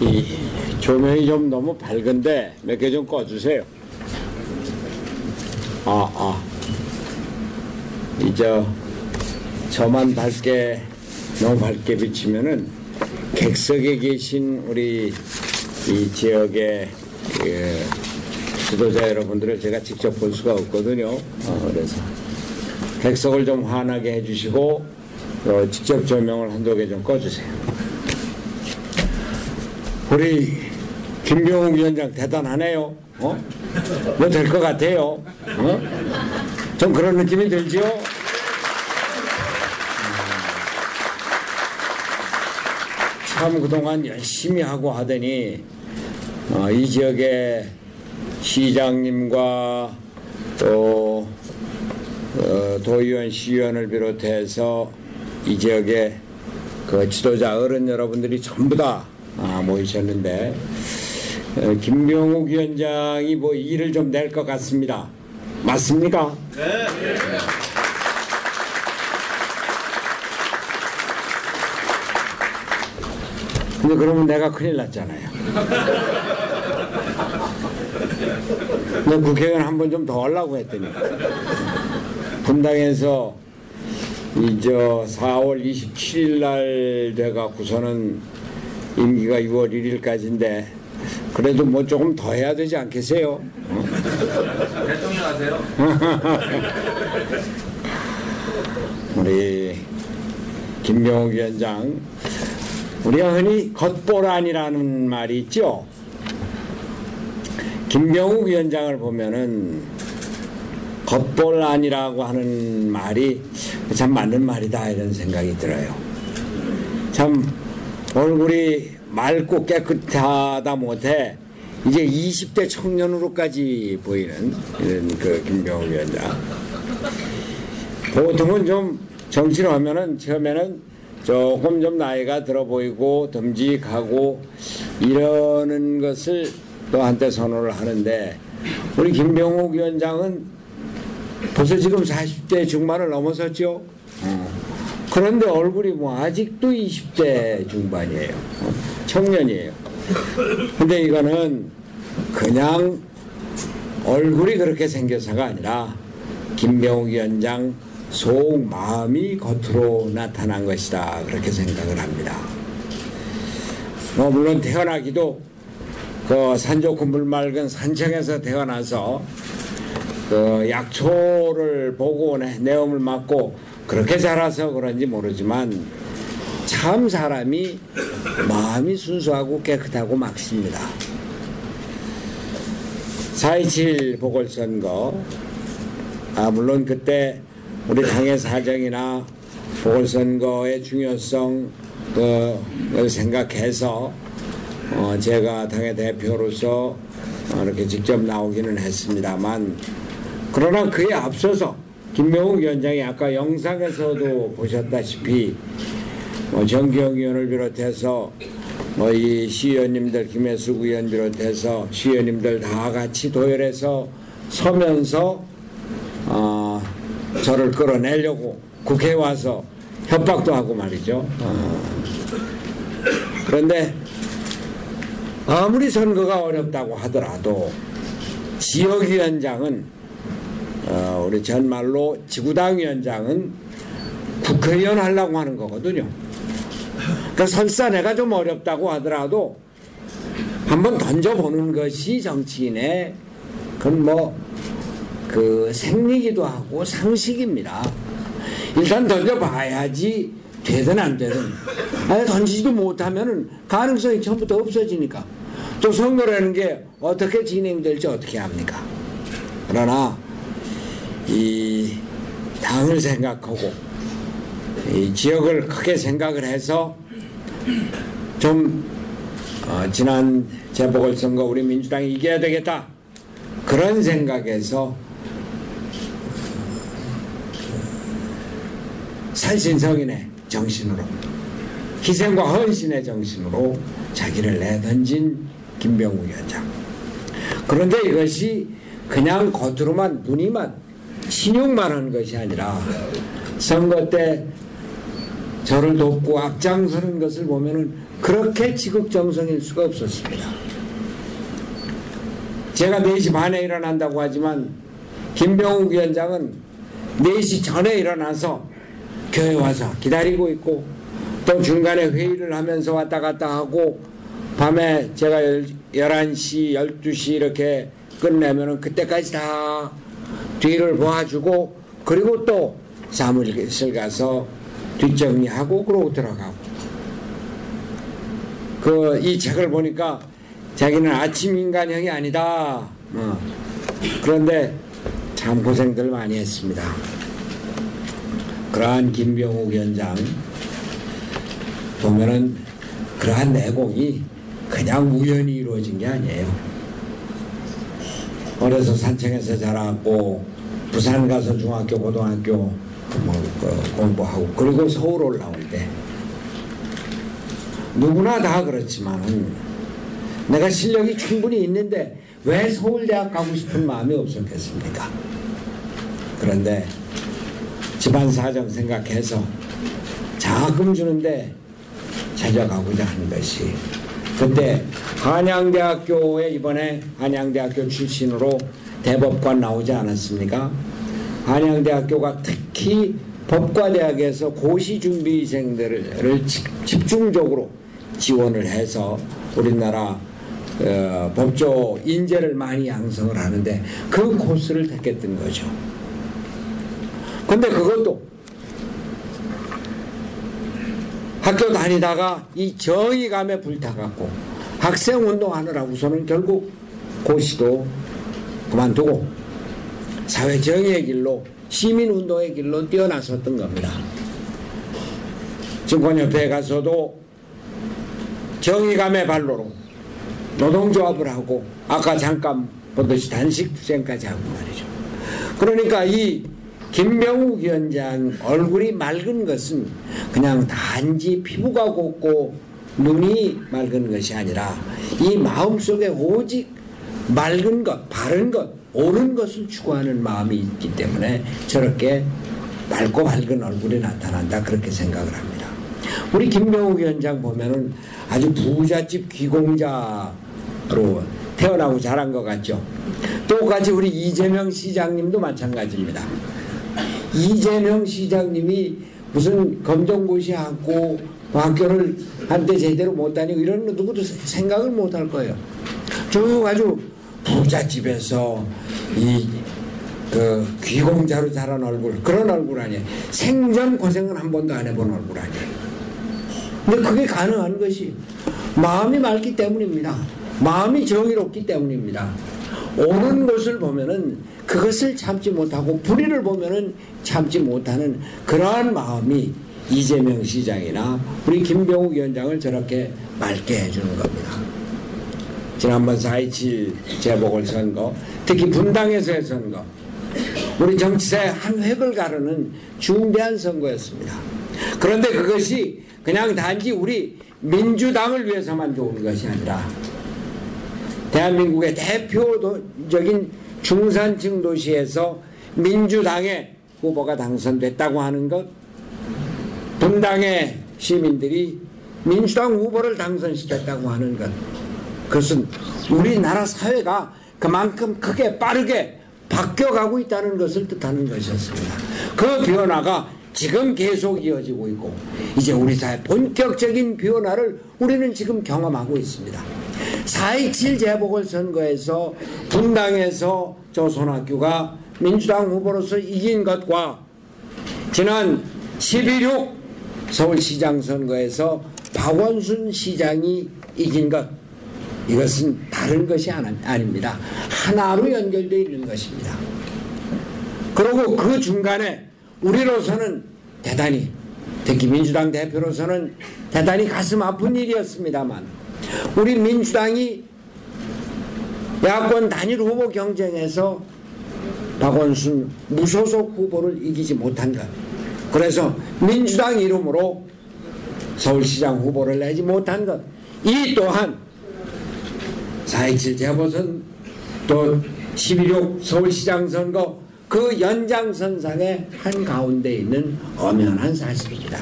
이 조명이 좀 너무 밝은데 몇 개 좀 꺼주세요. 이제 저만 너무 밝게 비치면은 객석에 계신 우리 이 지역의 지도자 여러분들을 제가 직접 볼 수가 없거든요. 그래서 객석을 좀 환하게 해주시고 직접 조명을 한두 개 좀 꺼주세요. 우리 김병욱 위원장 대단하네요. 뭐 될 것 같아요. 좀 그런 느낌이 들죠? 참 그동안 열심히 하고 하더니 이 지역의 시장님과 또 도의원, 시의원을 비롯해서 이 지역의 그 지도자 어른 여러분들이 전부 다 모이셨는데 김병욱 위원장이 뭐 일을 좀 낼 것 같습니다. 맞습니까? 네. 근데 그러면 내가 큰일 났잖아요. 근데 국회의원 한 번 좀 더 하려고 했더니 분당에서 이제 4월 27일 날 돼갖고서는 임기가 6월 1일까지인데 그래도 뭐 조금 더 해야 되지 않겠어요? 대통령 하세요? 우리 김병욱 위원장, 우리가 흔히 겉보란이라는 말이 있죠. 김병욱 위원장을 보면은 겉보란이라고 하는 말이 참 맞는 말이다 이런 생각이 들어요. 참 얼굴이 맑고 깨끗하다 못해 이제 20대 청년으로까지 보이는 이런 그 김병욱 위원장. 보통은 좀 정치를 하면은 처음에는 조금 좀 나이가 들어 보이고 듬직하고 이러는 것을 또 한때 선호를 하는데 우리 김병욱 위원장은 벌써 지금 40대 중반을 넘어섰죠. 그런데 얼굴이 뭐 아직도 20대 중반이에요. 청년이에요. 근데 이거는 그냥 얼굴이 그렇게 생겨서가 아니라 김병욱 위원장 속 마음이 겉으로 나타난 것이다 그렇게 생각을 합니다. 물론 태어나기도 그 산 좋고 물 맑은 산청에서 태어나서 그 약초를 보고 내음을 맞고 그렇게 자라서 그런지 모르지만 참 사람이 마음이 순수하고 깨끗하고 맑습니다. 4.27 보궐선거, 물론 그때 우리 당의 사정이나 보궐선거의 중요성을 생각해서 제가 당의 대표로서 이렇게 직접 나오기는 했습니다만, 그러나 그에 앞서서 김병욱 위원장이 아까 영상에서도 보셨다시피 정기영 의원을 비롯해서 이 시의원님들, 김혜숙 의원 비롯해서 시의원님들 다 같이 도열해서 서면서 저를 끌어내려고 국회에 와서 협박도 하고 말이죠. 그런데 아무리 선거가 어렵다고 하더라도 지역위원장은 우리 전말로 지구당 위원장은 국회의원 하려고 하는 거거든요. 그러니까 설사 내가 좀 어렵다고 하더라도 한번 던져보는 것이 정치인의 그건 그 생리기도 하고 상식입니다. 일단 던져봐야지 되든 안 되든. 던지지도 못하면은 가능성이 처음부터 없어지니까. 또 선거라는 게 어떻게 진행될지 어떻게 합니까? 그러나 이 당을 생각하고 이 지역을 크게 생각을 해서 좀 지난 재보궐선거 우리 민주당이 이겨야 되겠다 그런 생각에서 살신성인의 정신으로 희생과 헌신의 정신으로 자기를 내던진 김병욱 위원장. 그런데 이것이 그냥 겉으로만 무늬만 신용만 한 것이 아니라 선거 때 저를 돕고 앞장서는 것을 보면은 그렇게 지극정성일 수가 없었습니다. 제가 4시 반에 일어난다고 하지만 김병욱 위원장은 4시 전에 일어나서 교회 와서 기다리고 있고, 또 중간에 회의를 하면서 왔다 갔다 하고, 밤에 제가 11시, 12시 이렇게 끝내면은 그때까지 다 뒤를 봐주고, 그리고 또 사무실 가서 뒷정리하고 그러고 들어가고. 이 책을 보니까 자기는 아침 인간형이 아니다. 그런데 참 고생들 많이 했습니다. 그러한 김병욱 위원장 보면은 그러한 내공이 그냥 우연히 이루어진 게 아니에요. 어려서 산청에서 자랐고 부산 가서 중학교, 고등학교 공부하고, 그리고 서울 올라올 때 누구나 다 그렇지만은 내가 실력이 충분히 있는데 왜 서울대학 가고 싶은 마음이 없었겠습니까? 그런데 집안 사정 생각해서 자금 주는데 찾아가고자 하는 것이, 그때 한양대학교에 이번에 한양대학교 출신으로 대법관 나오지 않았습니까? 한양대학교가 특히 법과대학에서 고시준비생들을 집중적으로 지원을 해서 우리나라 법조 인재를 많이 양성을 하는데 그 코스를 택했던 거죠. 근데 그것도 학교 다니다가 이 정의감에 불타갖고 학생운동하느라고서는 결국 고시도 그만두고 사회정의의 길로, 시민운동의 길로 뛰어나섰던 겁니다. 증권협회에 가서도 정의감의 발로로 노동조합을 하고, 아까 잠깐 보듯이 단식투쟁까지 하고 말이죠. 그러니까 이 김병욱 위원장 얼굴이 맑은 것은 그냥 단지 피부가 곱고 눈이 맑은 것이 아니라 이 마음속에 오직 맑은 것, 바른 것, 옳은 것을 추구하는 마음이 있기 때문에 저렇게 맑고 밝은 얼굴이 나타난다, 그렇게 생각을 합니다. 우리 김병욱 위원장 보면은 아주 부잣집 귀공자로 태어나고 자란 것 같죠. 똑같이 우리 이재명 시장님도 마찬가지입니다. 이재명 시장님이 무슨 검정고시하고 학교를 한때 제대로 못 다니고 이런 거 누구도 생각을 못 할 거예요. 저 아주 부잣집에서 귀공자로 자란 얼굴, 그런 얼굴 아니에요. 생전 고생은 한 번도 안 해본 얼굴 아니에요. 근데 그게 가능한 것이 마음이 맑기 때문입니다. 마음이 정의롭기 때문입니다. 옳은 것을 보면은 그것을 참지 못하고 불의를 보면은 참지 못하는 그러한 마음이 이재명 시장이나 우리 김병욱 위원장을 저렇게 맑게 해주는 겁니다. 지난번 4.27 재보궐선거, 특히 분당에서의 선거, 우리 정치사의 한 획을 가르는 중대한 선거였습니다. 그런데 그것이 그냥 단지 우리 민주당을 위해서만 좋은 것이 아니라 대한민국의 대표적인 중산층 도시에서 민주당의 후보가 당선됐다고 하는 것, 분당의 시민들이 민주당 후보를 당선시켰다고 하는 것, 그것은 우리나라 사회가 그만큼 크게 빠르게 바뀌어가고 있다는 것을 뜻하는 것이었습니다. 그 변화가 지금 계속 이어지고 있고, 이제 우리 사회 본격적인 변화를 우리는 지금 경험하고 있습니다. 4.27 재보궐선거에서 분당에서 조선학교가 민주당 후보로서 이긴 것과 지난 12.6 서울시장 선거에서 박원순 시장이 이긴 것, 이것은 다른 것이 아닙니다. 하나로 연결되어 있는 것입니다. 그리고 그 중간에 우리로서는 대단히, 특히 민주당 대표로서는 대단히 가슴 아픈 일이었습니다만, 우리 민주당이 야권 단일 후보 경쟁에서 박원순 무소속 후보를 이기지 못한 것, 그래서 민주당 이름으로 서울시장 후보를 내지 못한 것, 이 또한 4.27 재보선 또 12.6 서울시장 선거 그 연장선상의 한가운데 있는 엄연한 사실입니다.